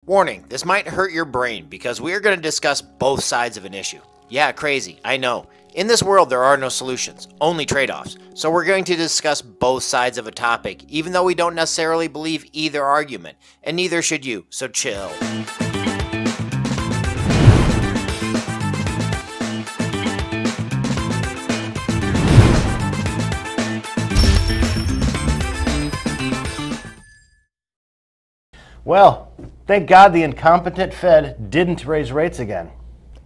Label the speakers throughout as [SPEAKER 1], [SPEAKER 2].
[SPEAKER 1] Warning, this might hurt your brain because we are going to discuss both sides of an issue. Yeah, crazy, I know. In this world, there are no solutions, only trade-offs. So we're going to discuss both sides of a topic, even though we don't necessarily believe either argument, and neither should you, so chill.
[SPEAKER 2] Well, thank God the incompetent Fed didn't raise rates again.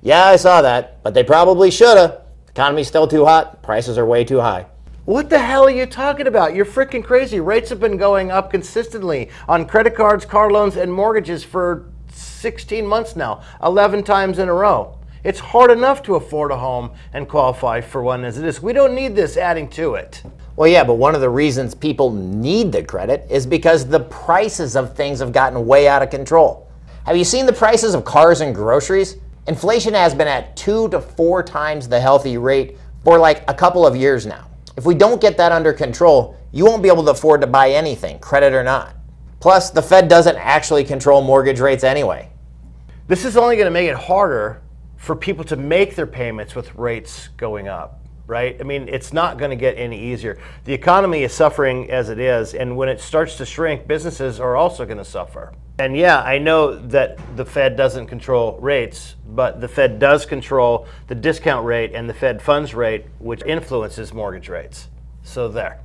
[SPEAKER 3] Yeah, I saw that, but they probably shoulda. The economy's still too hot, prices are way too high.
[SPEAKER 2] What the hell are you talking about? You're freaking crazy. Rates have been going up consistently on credit cards, car loans, and mortgages for 16 months now, 11 times in a row. It's hard enough to afford a home and qualify for one as it is. We don't need this adding to it.
[SPEAKER 3] Well, yeah, but one of the reasons people need the credit is because the prices of things have gotten way out of control. Have you seen the prices of cars and groceries? Inflation has been at 2 to 4 times the healthy rate for like a couple of years now. If we don't get that under control, you won't be able to afford to buy anything, credit or not. Plus, the Fed doesn't actually control mortgage rates anyway.
[SPEAKER 2] This is only going to make it harder for people to make their payments with rates going up, right? I mean, it's not going to get any easier. The economy is suffering as it is, and when it starts to shrink, businesses are also going to suffer. And yeah, I know that the Fed doesn't control rates, but the Fed does control the discount rate and the Fed funds rate, which influences mortgage rates. So there.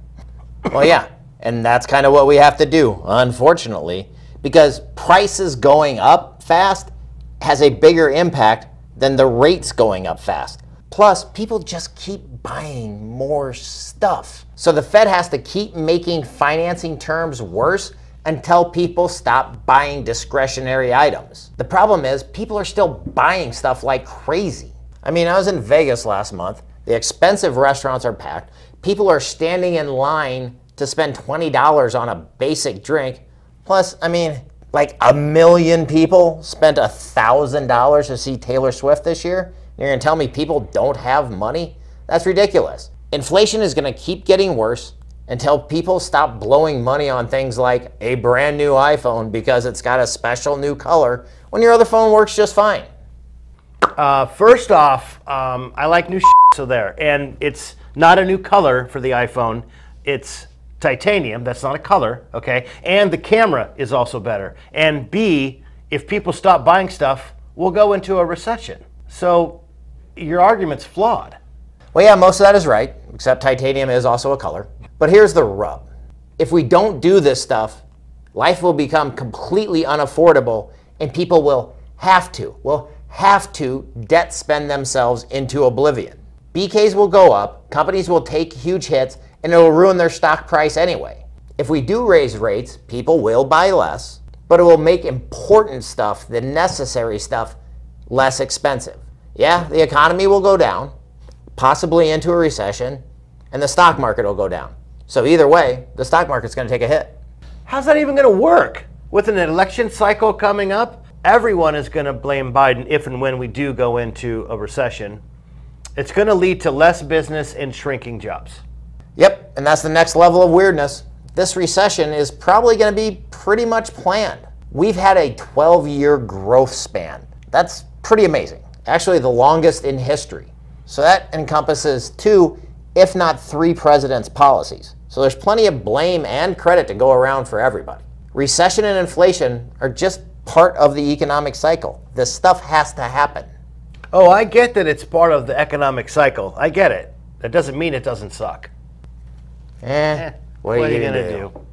[SPEAKER 3] Well, yeah, and that's kind of what we have to do, unfortunately, because prices going up fast has a bigger impact than the rates going up fast. Plus, people just keep buying more stuff. So the Fed has to keep making financing terms worse until people stop buying discretionary items. The problem is people are still buying stuff like crazy. I mean, I was in Vegas last month. The expensive restaurants are packed. People are standing in line to spend $20 on a basic drink. Plus, I mean, like 1 million people spent $1,000 to see Taylor Swift this year. You're gonna tell me people don't have money? That's ridiculous. Inflation is gonna keep getting worse until people stop blowing money on things like a brand new iPhone because it's got a special new color when your other phone works just fine.
[SPEAKER 2] First off, I like new so there. And it's not a new color for the iPhone. It's titanium. That's not a color, okay? And the camera is also better. And B, if people stop buying stuff, we'll go into a recession. So your argument's flawed.
[SPEAKER 3] Well, yeah, most of that is right, except titanium is also a color. But here's the rub. If we don't do this stuff, life will become completely unaffordable and people will have to debt spend themselves into oblivion. BKs will go up, companies will take huge hits, and it will ruin their stock price anyway. If we do raise rates, people will buy less, but it will make important stuff, the necessary stuff, less expensive. Yeah, the economy will go down, possibly into a recession, and the stock market will go down. So either way, the stock market's going to take a hit.
[SPEAKER 2] How's that even going to work? With an election cycle coming up, everyone is going to blame Biden if and when we do go into a recession. It's going to lead to less business and shrinking jobs.
[SPEAKER 3] Yep, and that's the next level of weirdness. This recession is probably going to be pretty much planned. We've had a 12-year growth span. That's pretty amazing. Actually, the longest in history. So that encompasses 2, if not 3 presidents' policies. So there's plenty of blame and credit to go around for everybody. Recession and inflation are just part of the economic cycle. This stuff has to happen.
[SPEAKER 2] Oh, I get that it's part of the economic cycle. I get it. That doesn't mean it doesn't suck.
[SPEAKER 3] What are you gonna do?